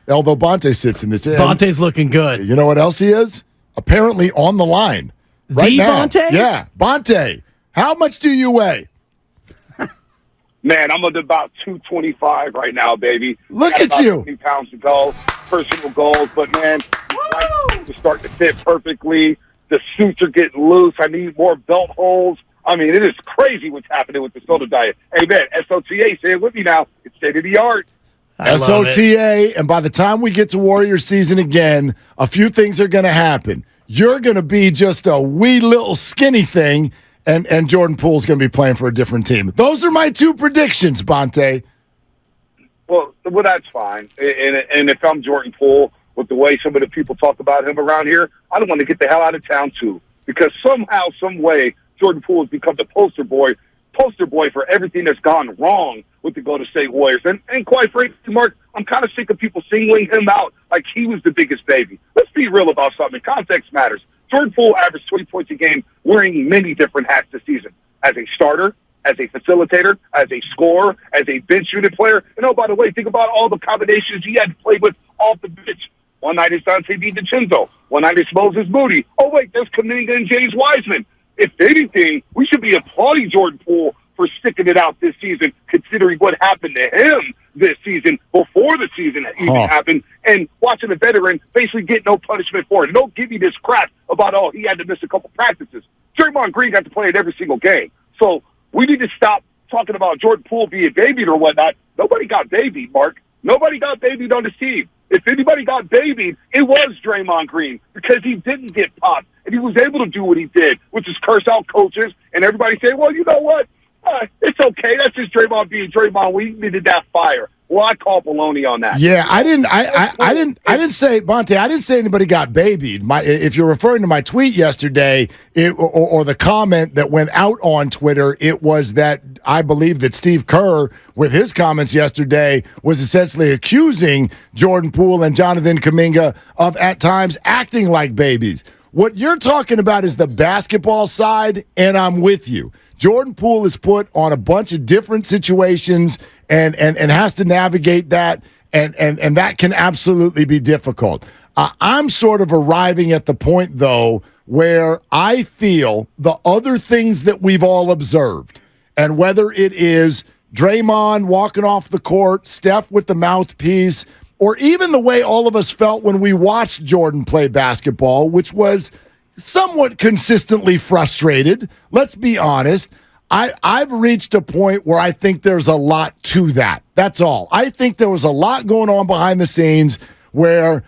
although Bonta sits in this. Bonte's looking good. You know what else he is? Apparently on the line right now. Bonta? Yeah, Bonta. How much do you weigh? Man, I'm at about 225 right now, baby. Look at you. 20 pounds to go, personal goals. But, man, it's starting to fit perfectly. The suits are getting loose. I need more belt holes. I mean, it is crazy what's happening with the soda diet. Hey, man, SOTA, say it with me now. It's state-of-the-art. SOTA, and by the time we get to Warrior season again, a few things are going to happen. You're going to be just a wee little skinny thing, and Jordan Poole's going to be playing for a different team. Those are my two predictions, Bonta. Well, that's fine. And if I'm Jordan Poole, with the way some of the people talk about him around here, I don't want to get the hell out of town, too. Because somehow, some way, Jordan Poole has become the poster boy for everything that's gone wrong with the Golden State Warriors. And quite frankly, Mark, I'm kind of sick of people singling him out like he was the biggest baby. Let's be real about something. Context matters. Jordan Poole averaged 20 points a game wearing many different hats this season. As a starter, as a facilitator, as a scorer, as a bench unit player. And oh, by the way, think about all the combinations he had to play with off the bench. One night it's Dante DiVincenzo. One night it's Moses Moody. Oh, wait, there's Kuminga and James Wiseman. If anything, we should be applauding Jordan Poole for sticking it out this season, considering what happened to him this season before the season even happened, and watching a veteran basically get no punishment for it. And don't give me this crap about, he had to miss a couple practices. Draymond Green got to play in every single game. So we need to stop talking about Jordan Poole being babied or whatnot. Nobody got babied, Mark. Nobody got babied on the team. If anybody got babied, it was Draymond Green because he didn't get popped. And he was able to do what he did, which is curse out coaches and everybody say, well, you know what? It's okay. That's just Draymond being Draymond. We needed that fire. Well, I call baloney on that. Yeah, I didn't say, Bonta, I didn't say anybody got babied. If you're referring to my tweet yesterday, or the comment that went out on Twitter, it was that I believe that Steve Kerr, with his comments yesterday, was essentially accusing Jordan Poole and Jonathan Kuminga of, at times, acting like babies. What you're talking about is the basketball side, and I'm with you. Jordan Poole is put on a bunch of different situations and has to navigate that, and that can absolutely be difficult. I'm sort of arriving at the point, though, where I feel the other things that we've all observed, and whether it is Draymond walking off the court, Steph with the mouthpiece, or even the way all of us felt when we watched Jordan play basketball, which was somewhat consistently frustrated. Let's be honest. I've reached a point where I think there's a lot to that. That's all. I think there was a lot going on behind the scenes where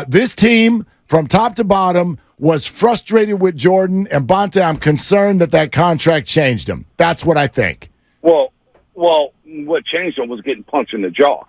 this team, from top to bottom, was frustrated with Jordan. And Bonta, I'm concerned that contract changed him. That's what I think. Well, what changed him was getting punched in the jaw.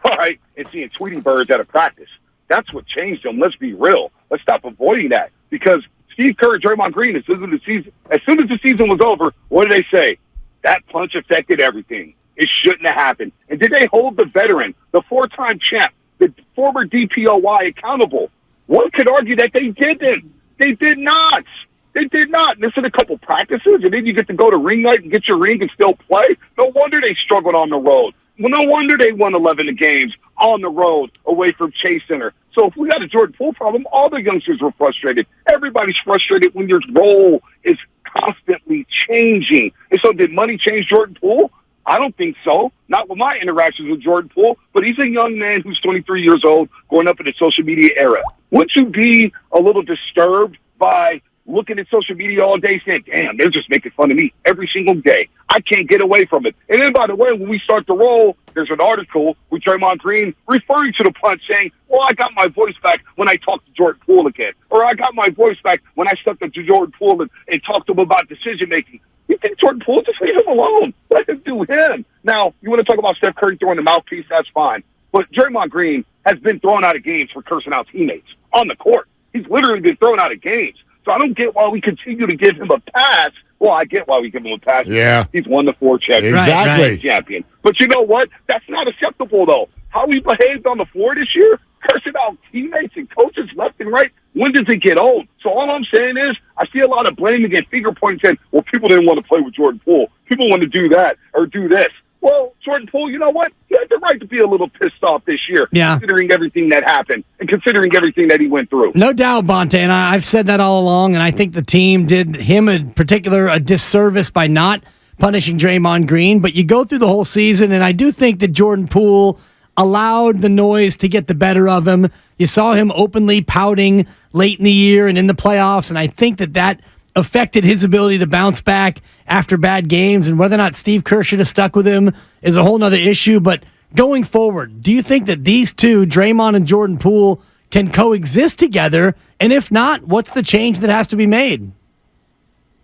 All right, and seeing Tweety Birds at a practice. That's what changed him. Let's be real. Let's stop avoiding that. Because Steve Kerr and Draymond Green, as soon as the season was over, what did they say? That punch affected everything. It shouldn't have happened. And did they hold the veteran, the four-time champ, the former DPOY accountable? One could argue that they didn't. They did not. They did not. Miss a couple practices, and then you get to go to ring night and get your ring and still play. No wonder they struggled on the road. Well, no wonder they won 11 games on the road away from Chase Center. So if we got a Jordan Poole problem, all the youngsters were frustrated. Everybody's frustrated when your role is constantly changing. And so did money change Jordan Poole? I don't think so. Not with my interactions with Jordan Poole, but he's a young man who's 23 years old going up in the social media era. Wouldn't you be a little disturbed by looking at social media all day saying, damn, they're just making fun of me every single day. I can't get away from it. And then, by the way, when we start to roll, there's an article with Draymond Green referring to the punch saying, well, I got my voice back when I talked to Jordan Poole again. Or I got my voice back when I stepped up to Jordan Poole and talked to him about decision-making. You think Jordan Poole? Just leave him alone. Let him do him. Now, you want to talk about Steph Curry throwing the mouthpiece? That's fine. But Draymond Green has been thrown out of games for cursing out teammates on the court. He's literally been thrown out of games. So I don't get why we continue to give him a pass. Well, I get why we give him a pass. Yeah. He's won the 4 champions. Exactly. Champion. But you know what? That's not acceptable, though. How he behaved on the floor this year, cursing out teammates and coaches left and right, when does it get old? So all I'm saying is I see a lot of blaming and finger pointing saying, well, people didn't want to play with Jordan Poole. People want to do that or do this. Well, Jordan Poole, you know what? He had the right to be a little pissed off this year, considering everything that happened and considering everything that he went through. No doubt, Bonta, and I've said that all along, and I think the team did him in particular a disservice by not punishing Draymond Green. But you go through the whole season, and I do think that Jordan Poole allowed the noise to get the better of him. You saw him openly pouting late in the year and in the playoffs, and I think that affected his ability to bounce back after bad games. And whether or not Steve Kerr should have stuck with him is a whole nother issue. But going forward, do you think that these two, Draymond and Jordan Poole, can coexist together? And if not, what's the change that has to be made?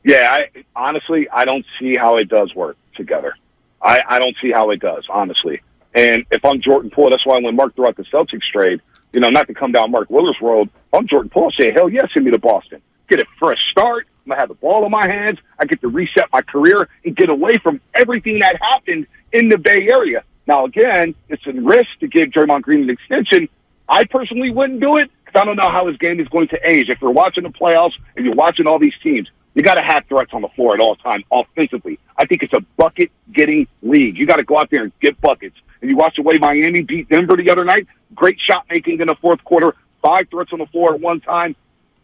Yeah, honestly, I don't see how it does work together. I don't see how it does, honestly. And if I'm Jordan Poole, that's why when Mark threw out the Celtics trade, not to come down Mark Willard's road, if I'm Jordan Poole, I say, hell yes, send me to Boston. Get a fresh start. I'm going to have the ball in my hands. I get to reset my career and get away from everything that happened in the Bay Area. Now, again, it's a risk to give Draymond Green an extension. I personally wouldn't do it because I don't know how his game is going to age. If you're watching the playoffs and you're watching all these teams, you got to have threats on the floor at all times offensively. I think it's a bucket-getting league. You got to go out there and get buckets. And you watch the way Miami beat Denver the other night, great shot-making in the fourth quarter, 5 threats on the floor at one time.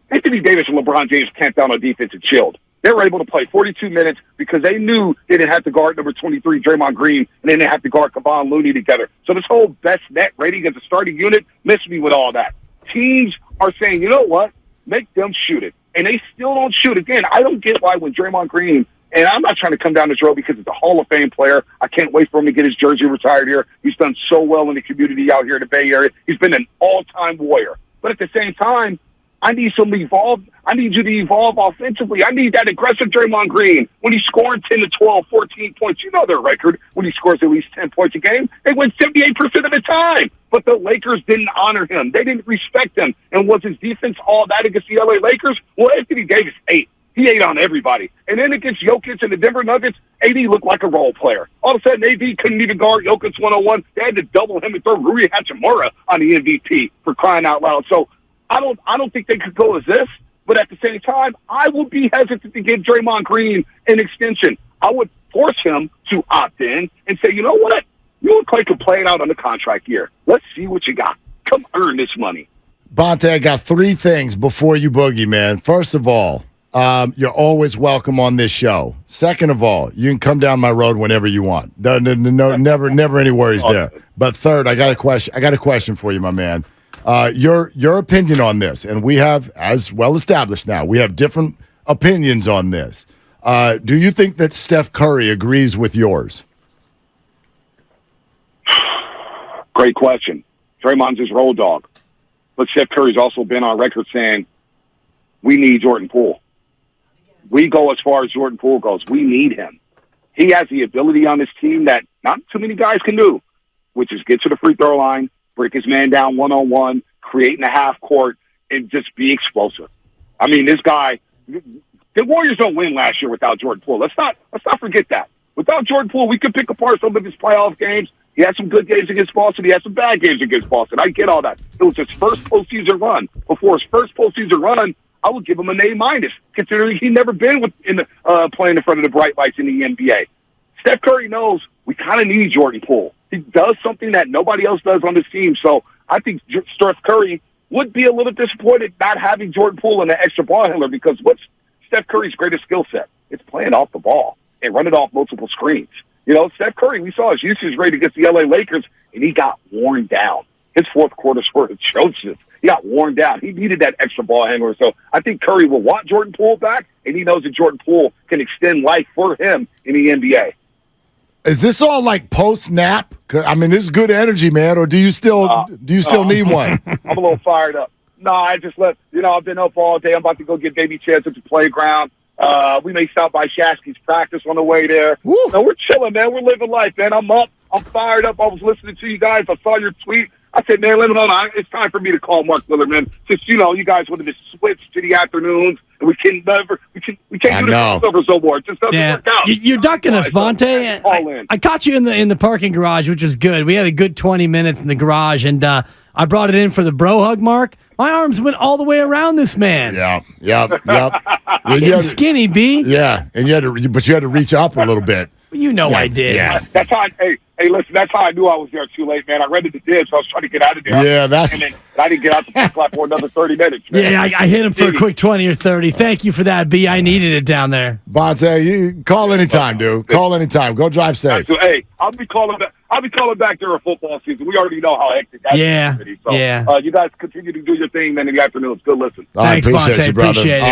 Anthony Davis and LeBron James camped down on defense and chilled. They were able to play 42 minutes because they knew they didn't have to guard number 23, Draymond Green, and they didn't have to guard Kevon Looney together. So this whole best net rating as a starting unit missed me with all that. Teams are saying, you know what? Make them shoot it. And they still don't shoot. Again, I don't get why when Draymond Green, and I'm not trying to come down this road because it's a Hall of Fame player. I can't wait for him to get his jersey retired here. He's done so well in the community out here in the Bay Area. He's been an all-time warrior. But at the same time, I need you to evolve offensively. I need that aggressive Draymond Green. When he's scoring 10 to 12, 14 points, you know their record. When he scores at least 10 points a game, they win 78% of the time. But the Lakers didn't honor him. They didn't respect him. And was his defense all that against the LA Lakers? Well, Anthony Davis ate. He ate on everybody. And then against Jokic and the Denver Nuggets, AD looked like a role player. All of a sudden, AD couldn't even guard Jokic one-on-one. They had to double him and throw Rui Hachimura on the MVP for crying out loud. So I don't think they could coexist. But at the same time, I would be hesitant to give Draymond Green an extension. I would force him to opt in and say, you know what? You look like you're playing out on the contract year. Let's see what you got. Come earn this money. Bonta, I got 3 things before you boogie, man. First of all, you're always welcome on this show. Second of all, you can come down my road whenever you want. No, never any worries there. But third, I got a question for you, my man. Your opinion on this, and we have, as well established now, we have different opinions on this. Do you think that Steph Curry agrees with yours? Great question. Draymond's his road dog. But Steph Curry's also been on record saying, we need Jordan Poole. We go as far as Jordan Poole goes. We need him. He has the ability on his team that not too many guys can do, which is get to the free throw line, break his man down one-on-one, create in a half court, and just be explosive. I mean, this guy, the Warriors don't win last year without Jordan Poole. Let's not forget that. Without Jordan Poole, we could pick apart some of his playoff games. He had some good games against Boston. He had some bad games against Boston. I get all that. It was his first postseason run. Before his first postseason run, I would give him an A-, considering he'd never been playing in front of the bright lights in the NBA. Steph Curry knows we kind of need Jordan Poole. He does something that nobody else does on this team. So I think Steph Curry would be a little disappointed not having Jordan Poole and an extra ball handler, because what's Steph Curry's greatest skill set? It's playing off the ball and running off multiple screens. Steph Curry, we saw his usage rate against the LA Lakers, and he got worn down. His fourth quarter were atrocious. He got worn down. He needed that extra ball handler. So I think Curry will want Jordan Poole back, and he knows that Jordan Poole can extend life for him in the NBA. Is this all like post-nap? I mean, this is good energy, man, or do you still need one? I'm a little fired up. No, I just I've been up all day. I'm about to go get baby chairs at the playground. We may stop by Shasky's practice on the way there. No, we're chilling, man. We're living life, man. I'm up. I'm fired up. I was listening to you guys. I saw your tweet. I said, man, let me know. It's time for me to call Mark Willard, man. Since, you guys wanted to switch to the afternoons, and we can't do the crossover so more. It just doesn't work out. You're ducking us, Bonta. I caught you in the parking garage, which was good. We had a good 20 minutes in the garage, and I brought it in for the bro hug, Mark. My arms went all the way around this man. Yep. Getting skinny, B. Yeah, and you had to reach up a little bit. You know I did. Yes. That's how. Hey, listen. That's how I knew I was there too late, man. I rented the Dibs. So I was trying to get out of there. Yeah, and then I didn't get out the park lot for another 30 minutes. Man. Yeah, I hit him for a quick 20 or 30. Thank you for that, B. I needed it down there. Bonta, you call anytime, dude. Call anytime. Go drive safe. So, hey, I'll be calling back during football season. We already know how hectic that is. So, yeah. you guys continue to do your thing, man. In the afternoon, it's good listen. Thanks, I appreciate Bonta. you, brother. Appreciate it. All right.